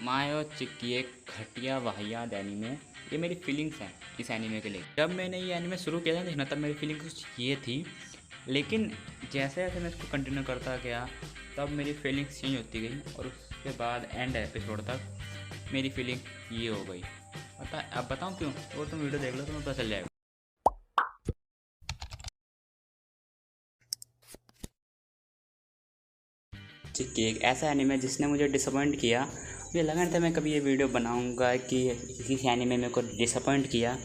मायो चिक्की एक घटिया वाहियात एनीमे। ये मेरी फीलिंग्स हैं इस एनीमे के लिए। जब मैंने ये एनीमे शुरू किया था देखना तब मेरी फीलिंग कुछ ये थी, लेकिन जैसे जैसे मैं इसको कंटिन्यू करता गया तब मेरी फीलिंग्स चेंज होती गई और उसके बाद एंड एपिसोड तक मेरी फीलिंग ये हो गई। अब बताऊँ क्यों? वो तुम वीडियो देख लो तुम्हें पता चल जाएगा। चिक्की एक ऐसा एनीमे जिसने मुझे डिसअपॉइंट किया। मुझे लगा नहीं था मैं कभी ये वीडियो बनाऊंगा कि किसी एनीमे मेरे को डिसअपॉइंट किया,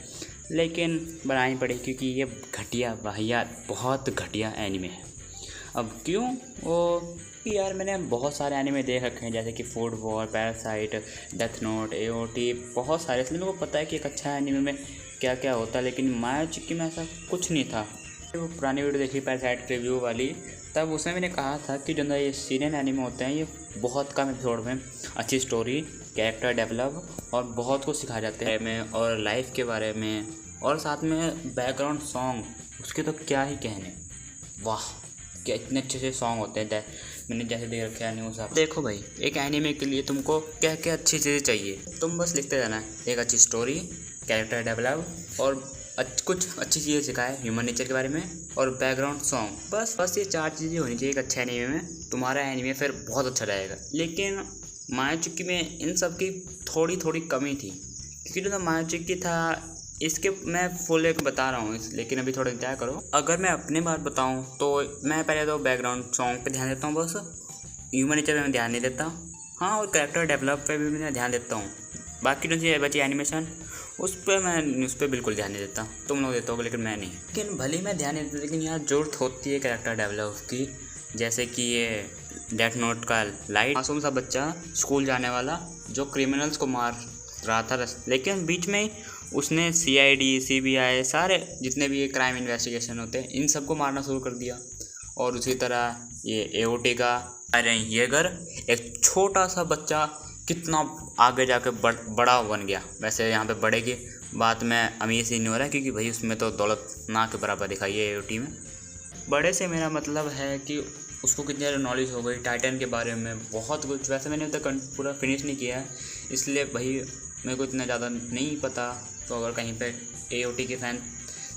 लेकिन बनानी पड़ी क्योंकि ये घटिया वाहियात बहुत घटिया एनीमे है। अब क्यों? वो कि यार मैंने बहुत सारे एनीमे देख रखे हैं जैसे कि food war, parasite, death note, AOT, बहुत सारे, इसलिए मेरे को पता है कि एक अच्छा एनीमे में क्या क्या होता है। लेकिन मायो चिक्की में ऐसा कुछ नहीं था। वो पुरानी वीडियो देखी पैरासाइट रिव्यू वाली, तब उसमें मैंने कहा था कि जो ये सीरियन एनीमे होते हैं ये बहुत कम एपिसोड में अच्छी स्टोरी, कैरेक्टर डेवलप और बहुत कुछ सिखाया जाता है में और लाइफ के बारे में, और साथ में बैकग्राउंड सॉन्ग उसके तो क्या ही कहने। वाह क्या इतने अच्छे से सॉन्ग होते हैं। मैंने जैसे देख रखे हैं न्यूज़। आप देखो भाई, एक एनीमे के लिए तुमको क्या क्या अच्छी चीज़ें चाहिए, तुम बस लिखते जाना। एक अच्छी स्टोरी, कैरेक्टर डेवलप और कुछ अच्छी चीज़ें सिखाए ह्यूमन नेचर के बारे में, और बैकग्राउंड सॉन्ग। बस ये 4 चीज़ें होनी चाहिए एक अच्छे एनीमे में, तुम्हारा एनीमे फिर बहुत अच्छा रहेगा। लेकिन मायो चिक्की में इन सब की थोड़ी थोड़ी कमी थी, क्योंकि जो मायो चिक्की था इसके मैं फुल एक बता रहा हूँ, लेकिन अभी थोड़ा इंतजार करो। अगर मैं अपनी बात बताऊँ तो मैं पहले तो बैकग्राउंड सॉन्ग पे ध्यान देता हूँ, बस ह्यूमन नेचर पे मैं ध्यान नहीं देता। हाँ, और कैरेक्टर डेवलप पे भी मैं ध्यान देता हूँ। बाकी जो चीज़ बची एनिमेशन उस पर बिल्कुल ध्यान नहीं देता। तुम लोग देते हो लेकिन मैं नहीं। लेकिन भले ही मैं ध्यान नहीं देता, लेकिन यहाँ ज़रूरत होती है कैरेक्टर डेवलप की। जैसे कि ये डेथ नोट का लाइट, मासूम सा बच्चा स्कूल जाने वाला जो क्रिमिनल्स को मार रहा था, लेकिन बीच में उसने CID, CBI सारे जितने भी ये क्राइम इन्वेस्टिगेशन होते हैं इन सबको मारना शुरू कर दिया। और उसी तरह ये एओटी का ये घर एक छोटा सा बच्चा कितना आगे जाके बड़ा बन गया। वैसे यहाँ पे बड़े की बात में अमीर से नहीं हो रहा है, क्योंकि भाई उसमें तो दौलत ना के बराबर दिखाई है एओटी में। बड़े से मेरा मतलब है कि उसको कितनी ज़्यादा नॉलेज हो गई टाइटन के बारे में, बहुत कुछ। वैसे मैंने अभी तक पूरा फिनिश नहीं किया है, इसलिए भाई मेरे को इतना ज़्यादा नहीं पता। तो अगर कहीं पे एओटी के फ़ैन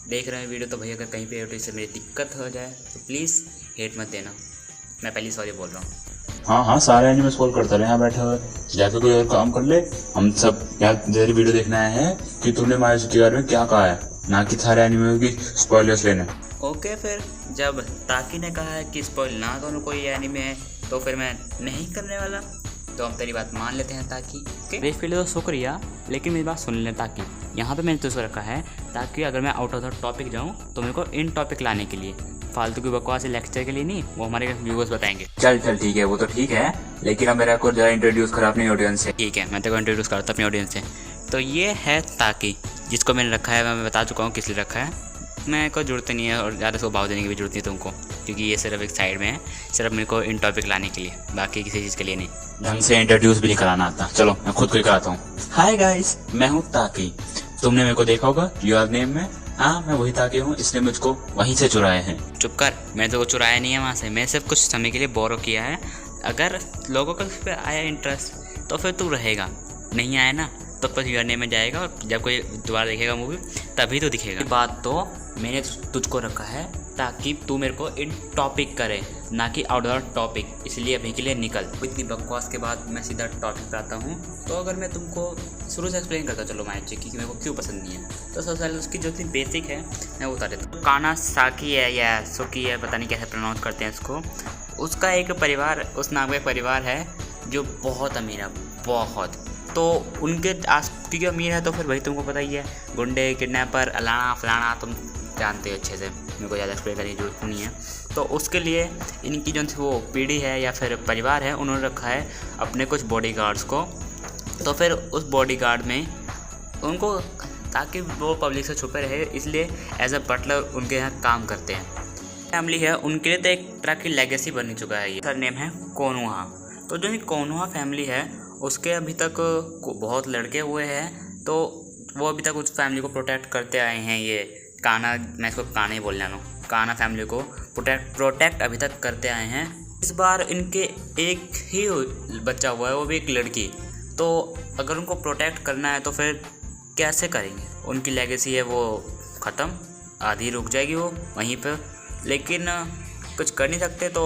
देख रहे हैं वीडियो, तो भाई अगर कहीं पे एओटी से मेरी दिक्कत हो जाए तो प्लीज़ हेट मत देना, मैं पहले सॉरी बोल रहा हूँ। हाँ, सारे एनिमे सॉल्व करता रहे। यहाँ बैठे हुए जाके कोई और काम कर ले। हम सब यहाँ तेरी वीडियो देखने आए हैं कि तुमने मायो चिक्की के बारे में क्या कहा है, ना कि सारे एनिमे की स्पॉयलर्स लेने। ओके, फिर जब ताकि ने कहा है कि स्पॉइल ना करो कोई एनीमे है, तो फिर मैं नहीं करने वाला। तो हम तेरी बात मान लेते हैं ताकि। देख के लिए तो शुक्रिया, लेकिन मेरी बात सुन ले ताकि। यहाँ पे मैंने तुझको रखा है ताकि अगर मैं आउट ऑफ द टॉपिक जाऊँ तो मेरे को इन टॉपिक लाने के लिए, फालतू की बकवास लेक्चर के लिए नहीं। वो हमारे व्यूअर्स बताएंगे। चल ठीक है, वो तो ठीक है, लेकिन अब मेरा को जरा इंट्रोड्यूस करा अपनी ऑडियंस से। ठीक है, मैं तेरे को इंट्रोड्यूस करता अपनी ऑडियंस से। तो ये है ताकि, जिसको मैंने रखा है। मैं बता चुका हूँ किस लिए रखा है। मैं कोई जरूरत नहीं है और ज़्यादा इसको भाव देने की भी जरूरत नहीं तुमको, क्योंकि ये सिर्फ एक साइड में है, सिर्फ मेरे को इन टॉपिक लाने के लिए, बाकी किसी चीज़ के लिए नहीं। ढंग से इंट्रोड्यूस भी नहीं कराना आता। चलो मैं खुद को ही कराता हूँ। हाय गाइस, मैं हूँ ताकि। तुमने मेरे को देखा होगा योर नेम में। हाँ, मैं वही ताकि हूँ, इसलिए मुझको वहीं से चुराए हैं। चुप कर, मैंने तो चुराया नहीं है वहाँ से, मैं सिर्फ कुछ समय के लिए बोरो किया है। अगर लोगों को इस पर आया इंटरेस्ट तो फिर तू रहेगा, नहीं आया ना तो बस योर नेम में जाएगा, और जब कोई दोबारा देखेगा मूवी तभी तो दिखेगा। बात तो मैंने तुझको रखा है ताकि तू मेरे को इन टॉपिक करे, ना कि आउट ऑफ टॉपिक, इसलिए अभी के लिए निकल। इतनी बकवास के बाद मैं सीधा टॉपिक पे आता हूँ। तो अगर मैं तुमको शुरू से एक्सप्लेन करता चलो मायो चिक्की कि मेरे को क्यों पसंद नहीं है, तो सबसे पहले उसकी जो बेसिक है मैं वो बता देता हूँ। कानासाकी है या सुकी है, पता नहीं कैसे प्रोनाउंस करते हैं इसको। उसका एक परिवार, उस नाम का एक परिवार है जो बहुत अमीर है, बहुत। तो उनके आस क्योंकि अमीर है तो फिर भाई तुमको पता ही है, गुंडे, किडनैपर, अलाना फलाना तुम जानते हो अच्छे से, मेरे को ज़्यादा एक्सप्लेन करने की जरूरत नहीं है। तो उसके लिए इनकी जो वो पीढ़ी है या फिर परिवार है, उन्होंने रखा है अपने कुछ बॉडीगार्ड्स को। तो फिर उस बॉडीगार्ड में उनको, ताकि वो पब्लिक से छुपे रहे, इसलिए एज अ बटलर उनके यहाँ काम करते हैं। फैमिली है उनके लिए तो एक तरह की लेगेसी बन चुका है। ये सर नेम है कोनोहा। तो जो ये कोनोहा फैमिली है उसके अभी तक बहुत लड़के हुए हैं, तो वो अभी तक उस फैमिली को प्रोटेक्ट करते आए हैं। ये काना, मैं इसको काना ही बोलने वाला हूँ, काना फैमिली को प्रोटेक्ट अभी तक करते आए हैं। इस बार इनके एक ही बच्चा हुआ है, वो भी एक लड़की। तो तो अगर उनको प्रोटेक्ट करना है तो फिर कैसे करेंगे? उनकी लेगेसी है वो ख़त्म, आधी रुक जाएगी वो वहीं पर, लेकिन कुछ कर नहीं सकते। तो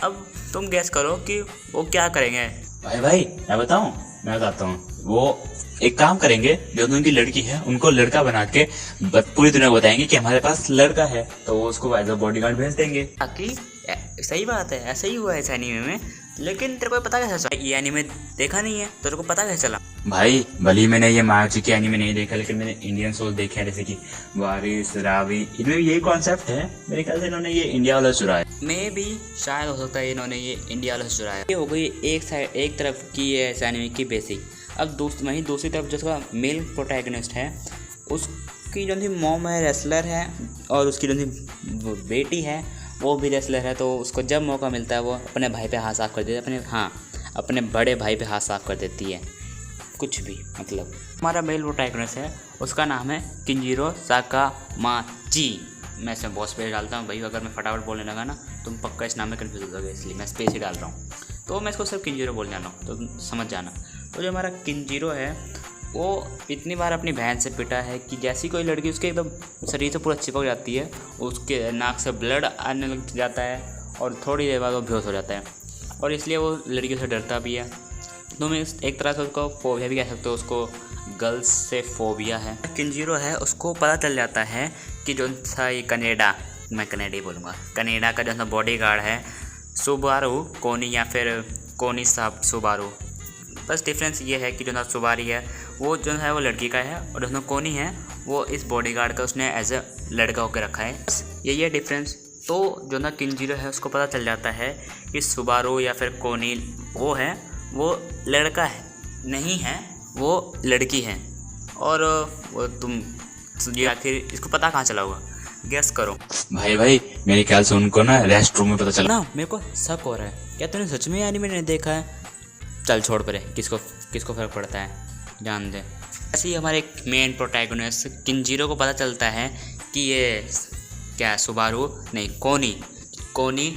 अब तुम गैस करो कि वो क्या करेंगे। भाई मैं बताता हूँ। वो एक काम करेंगे, जो उनकी लड़की है उनको लड़का बना के पूरी दुनिया को बताएंगे कि हमारे पास लड़का है, तो वो उसको एज अ बॉडीगार्ड भेज देंगे। ताकि सही बात है, ऐसा ही हुआ है इस एनीमे में। लेकिन तेरे को पता कैसे चला? ये एनीमे देखा नहीं है, तेरे को पता कैसे चला? भाई भले मैंने ये मार्च के एनीमे नहीं देखा, लेकिन मैंने इंडियन सोल देखे हैं, जैसे कि वारिस, रावी, इनमें भी यही कॉन्सेप्ट है। मेरे ख्याल से इन्होंने ये इंडिया वाला चुरा है। मैं भी शायद हो सकता है इन्होंने ये इंडिया वाला चुराया। ये हो गई एक तरफ की है इस एनीमे की बेसिक। अब वहीं दूसरी तरफ जिसका मेल प्रोटैगनिस्ट है, उसकी जो थी मॉम है रेसलर है, और उसकी जो थी बेटी है वो भी रेसलर है। तो उसको जब मौका मिलता है वो अपने भाई पे हाथ साफ कर देती है, अपने बड़े भाई पे हाथ साफ कर देती है। कुछ भी मतलब। हमारा मेल प्रोटैगनिस्ट है, उसका नाम है किंजीरो साकामाची। मैं इसमें बहुत स्पेस डालता हूँ भाई, अगर मैं फटाफट बोलने लगा ना तुम पक्का इस नाम में कन्फ्यूज हो जाओगे, इसलिए मैं स्पेस ही डाल रहा हूँ। तो मैं इसको सिर्फ किंजीरो बोलने वाला हूँ, तो समझ जाना। तो जो हमारा किंजीरो है वो इतनी बार अपनी बहन से पिटा है कि जैसी कोई लड़की उसके एकदम शरीर से पूरा चिपक जाती है, उसके नाक से ब्लड आने लग जाता है और थोड़ी देर बाद वो बेहोश हो जाता है, और इसलिए वो लड़कियों से डरता भी है। तो मैं एक तरह से उसको फोबिया भी कह सकते हो, उसको गर्ल्स से फोबिया है। किंजीरो है उसको पता चल जाता है कि जो सा ये कनाडा, मैं कनाडा ही बोलूँगा, कनाडा का जो सा बॉडीगार्ड है सुबारू कोनी या फिर कोनी साहब सुबारू। बस डिफरेंस ये है कि जो ना सुबारी है वो जो है वो लड़की का है, और जो कोनी है वो इस बॉडीगार्ड का उसने एज अ लड़का होकर रखा है। बस यही है डिफरेंस। तो जो ना किंजीरो है उसको पता चल जाता है कि सुबारू या फिर कोनी वो लड़का है नहीं है, वो लड़की है। और वो तुम ये आखिर इसको पता कहाँ चला होगा, गेस करो। भाई मेरे ख्याल से उनको ना रेस्ट रूम में पता चला ना। मेरे को शक हो रहा है, क्या तूने सच में एनीमे नहीं देखा है? चल छोड़ परे, किसको फ़र्क पड़ता है, जान दे। ऐसे ही हमारे मेन प्रोटैगनिस्ट किंजीरो को पता चलता है कि ये क्या सुबारू नहीं कोनी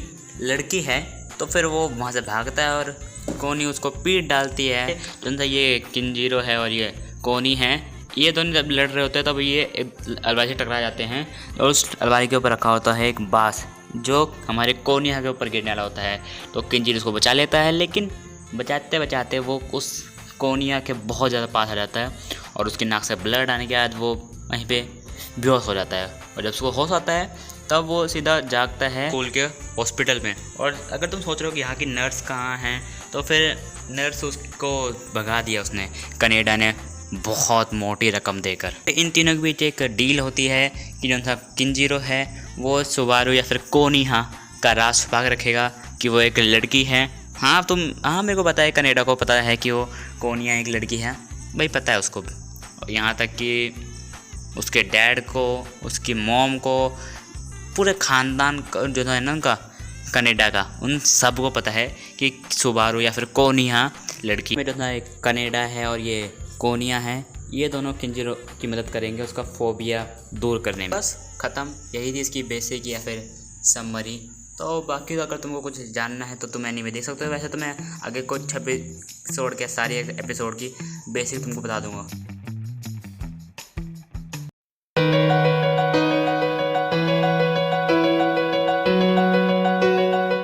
लड़की है। तो फिर वो वहाँ से भागता है और कोनी उसको पीट डालती है। जो ये किंजीरो है और ये कोनी है, ये दोनों जब लड़ रहे होते हैं तब ये अलमारी से टकरा जाते हैं, और उस अलमारी के ऊपर रखा होता है एक बांस जो हमारे कोनिया के ऊपर गिरने वाला होता है। तो किंजीरो उसको बचा लेता है, लेकिन बचाते बचाते वो उस कोनिया के बहुत ज़्यादा पास आ जाता है, और उसकी नाक से ब्लड आने के बाद वो वहीं पे बेहोश हो जाता है। और जब उसको होश आता है तब वो सीधा जागता है स्कूल के हॉस्पिटल में। और अगर तुम सोच रहे हो कि यहाँ की नर्स कहाँ हैं, तो फिर नर्स उसको भगा दिया उसने, कनाडा ने बहुत मोटी रकम देकर। इन तीनों के बीच एक डील होती है कि जो सा किंजीरो है वो सुबारू या फिर कोनिया का राज छुपा के रखेगा कि वो एक लड़की है। मेरे को पता है, कनाडा को पता है कि वो कोनिया एक लड़की है, भाई पता है उसको। यहाँ तक कि उसके डैड को, उसकी मॉम को, पूरे ख़ानदान जो है ना उनका कनाडा का, उन सब को पता है कि सुबारू या फिर कोनिया लड़की में जो है एक कनाडा है और ये कोनिया है। ये दोनों किंजीरो की मदद करेंगे उसका फोबिया दूर करने में। बस ख़त्म, यही थी इसकी बेसिक या फिर समरी। तो बाकी तो अगर तुमको कुछ जानना है तो तुम एनीमे देख सकते हो। वैसे तो मैं आगे कुछ 26 एपिसोड के सारे एपिसोड की बेसिक तुमको बता दूंगा।